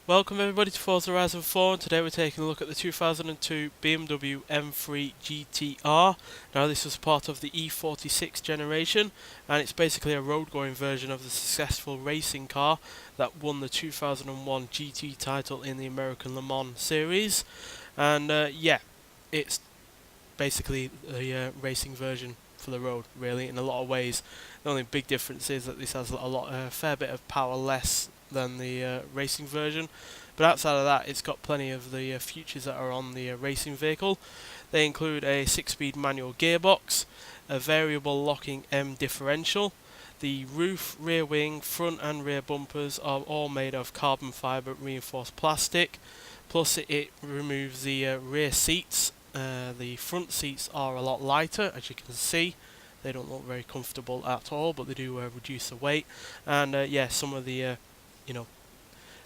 Welcome everybody to Forza Horizon 4, and today we're taking a look at the 2002 BMW M3 GTR. Now this was part of the E46 generation, and it's basically a road-going version of the successful racing car that won the 2001 GT title in the American Le Mans series. And yeah, it's basically a racing version for the road, really, in a lot of ways. The only big difference is that this has a fair bit of power less than the racing version, but outside of that, it's got plenty of the features that are on the racing vehicle. They include a 6-speed manual gearbox, a variable locking M differential. The roof, rear wing, front and rear bumpers are all made of carbon fibre reinforced plastic, plus it removes the rear seats. The front seats are a lot lighter, as you can see. They don't look very comfortable at all, but they do reduce the weight. And yeah, some of the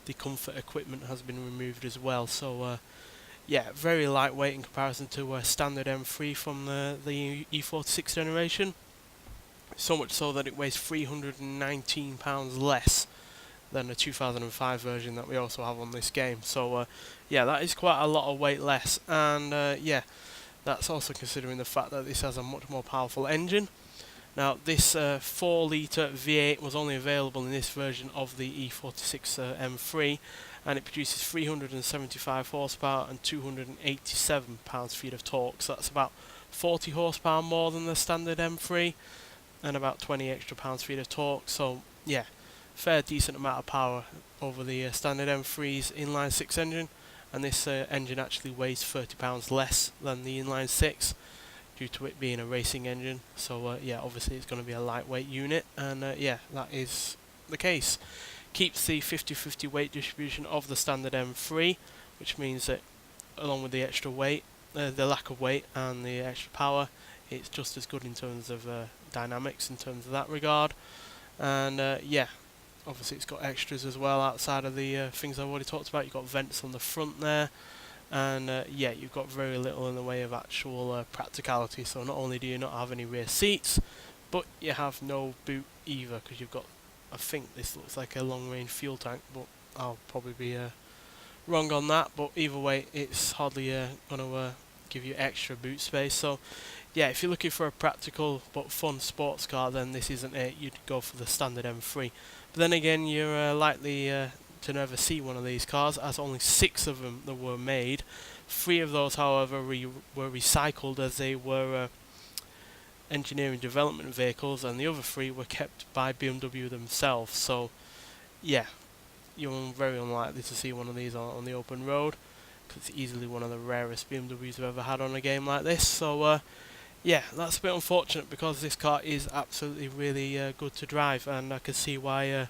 the comfort equipment has been removed as well. So yeah, very lightweight in comparison to standard M3 from the E46 generation. So much so that it weighs 319 pounds less than the 2005 version that we also have on this game. So yeah, that is quite a lot of weight less, and yeah, that's also considering the fact that this has a much more powerful engine. Now this 4 litre V8 was only available in this version of the E46 M3, and it produces 375 horsepower and 287 pounds-feet of torque, so that's about 40 horsepower more than the standard M3 and about 20 extra pounds-feet of torque. So yeah, fair decent amount of power over the standard M3's inline 6 engine, and this engine actually weighs 30 pounds less than the inline 6 due to it being a racing engine. So yeah, obviously it's going to be a lightweight unit, and yeah, that is the case. Keeps the 50-50 weight distribution of the standard M3, which means that along with the extra weight, the lack of weight and the extra power, it's just as good in terms of dynamics in terms of that regard. And yeah, obviously it's got extras as well outside of the things I've already talked about. You've got vents on the front there, and yeah, you've got very little in the way of actual practicality. So not only do you not have any rear seats, but you have no boot either, because you've got, I think this looks like a long range fuel tank, but I'll probably be wrong on that. But either way, it's hardly going to give you extra boot space. So yeah, if you're looking for a practical but fun sports car, then this isn't it. You'd go for the standard M3. But then again, you're likely to never see one of these cars, as only 6 of them that were made. 3 of those, however, were recycled, as they were engineering development vehicles, and the other 3 were kept by BMW themselves. So yeah, you're very unlikely to see one of these on the open road, because it's easily one of the rarest BMWs I've ever had on a game like this. So yeah, that's a bit unfortunate, because this car is absolutely really good to drive, and I can see why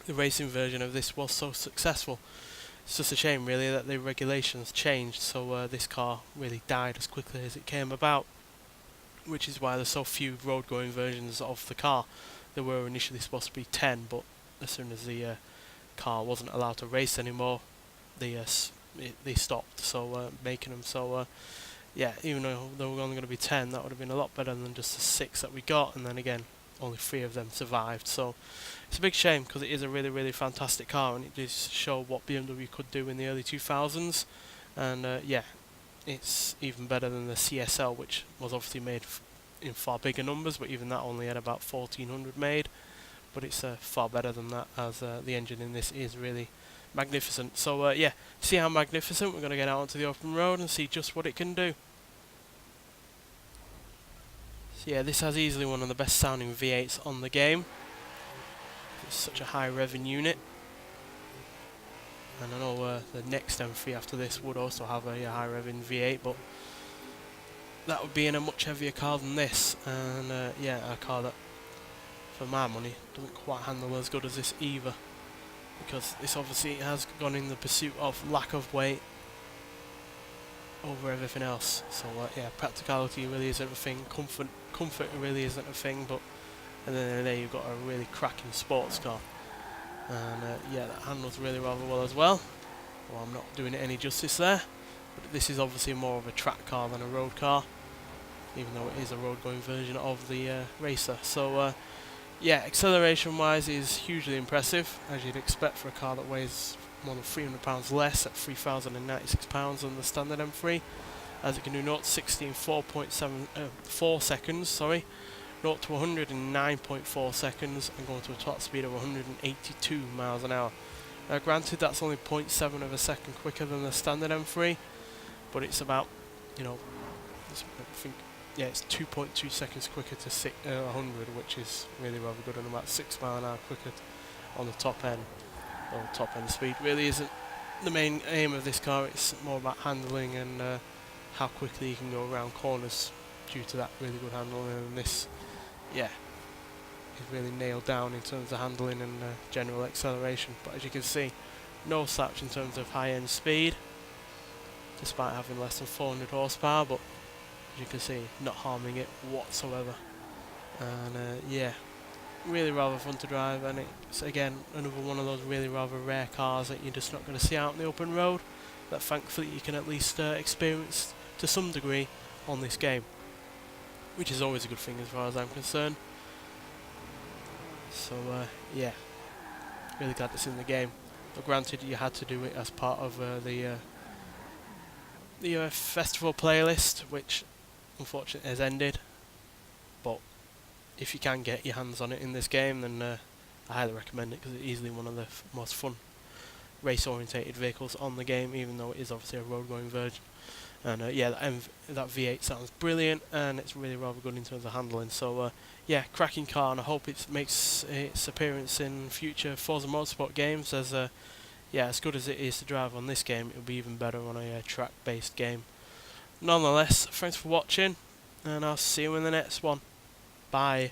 the racing version of this was so successful. It's just a shame really that the regulations changed, so this car really died as quickly as it came about, which is why there's so few road going versions of the car. There were initially supposed to be 10, but as soon as the car wasn't allowed to race anymore, they stopped making them. So yeah, even though there were only going to be 10, that would have been a lot better than just the 6 that we got, and then again, only 3 of them survived. So it's a big shame, because it is a really, really fantastic car, and it does show what BMW could do in the early 2000s. And yeah, it's even better than the CSL, which was obviously made in far bigger numbers, but even that only had about 1400 made. But it's far better than that, as the engine in this is really magnificent. So yeah, to see how magnificent, we're going to get out onto the open road and see just what it can do. So yeah, this has easily one of the best sounding V8s on the game. It's such a high revving unit. And I know the next M3 after this would also have a high revving V8, but that would be in a much heavier car than this. And yeah, a car that, for my money, doesn't quite handle as good as this either, because this obviously has gone in the pursuit of lack of weight over everything else. So yeah, practicality really isn't a thing, comfort really isn't a thing, but at the end of the day, you've got a really cracking sports car. And yeah, that handles really rather well as well. Well, I'm not doing it any justice there, but this is obviously more of a track car than a road car, even though it is a road going version of the racer. So yeah, acceleration wise is hugely impressive, as you'd expect for a car that weighs more than £300 less at £3,096 than the standard M3, as it can do 0 to 60 in 4 seconds, 0 to 100 in 9.4 seconds, and going to a top speed of 182 miles an hour. Now granted, that's only 0.7 of a second quicker than the standard M3, but it's about, you know, it's 2.2 seconds quicker to 100, which is really rather good, and about 6 mile an hour quicker on the top end. Well, top end speed really isn't the main aim of this car. It's more about handling and how quickly you can go around corners due to that really good handling, and this, yeah, is really nailed down in terms of handling and general acceleration. But as you can see, no slouch in terms of high end speed, despite having less than 400 horsepower, but as you can see, not harming it whatsoever. And yeah, really rather fun to drive, and it's again another one of those really rather rare cars that you're just not going to see out on the open road, that thankfully you can at least experience to some degree on this game, which is always a good thing as far as I'm concerned. So yeah, really glad it's in the game. But granted, you had to do it as part of the festival playlist, which unfortunately has ended, but if you can get your hands on it in this game, then I highly recommend it, because it's easily one of the most fun race orientated vehicles on the game, even though it is obviously a road going version. And yeah, that V8 sounds brilliant, and it's really rather good in terms of handling. So yeah, cracking car, and I hope it makes its appearance in future Forza Motorsport games, as yeah, as good as it is to drive on this game, it'll be even better on a track based game. Nonetheless, thanks for watching, and I'll see you in the next one. Bye.